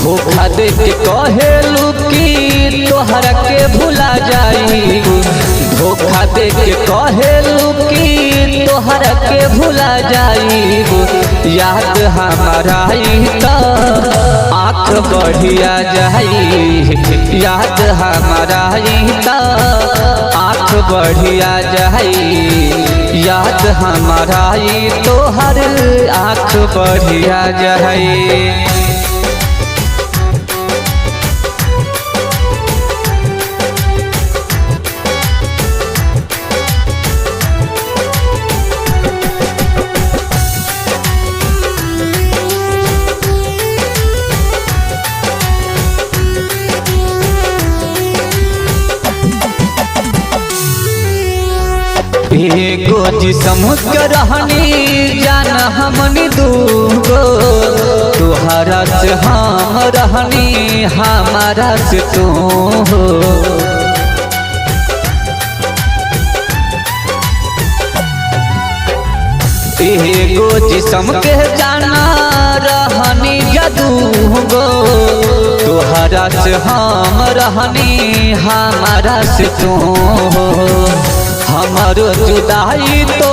धोखा दे के कहेलू कि तोहरा के भुला जाई, धोखा दे के कहेलू कि तोहरा के भुला जाई। याद हमारा तो आँख बढ़िया जाई, याद हमारा तो आँख बढ़िया जाई, याद हमारा तोहर आँख बढ़िया जाई। एगो जिस्म के रहनी जान हमनी दूगो, तुहरा से हम रहनी हमारा से तू हो। एगो जिस्म के जाना रहनी दूगो, तुहरा से हम रहनी हमारा से तू हो। हमारो जुदाई तो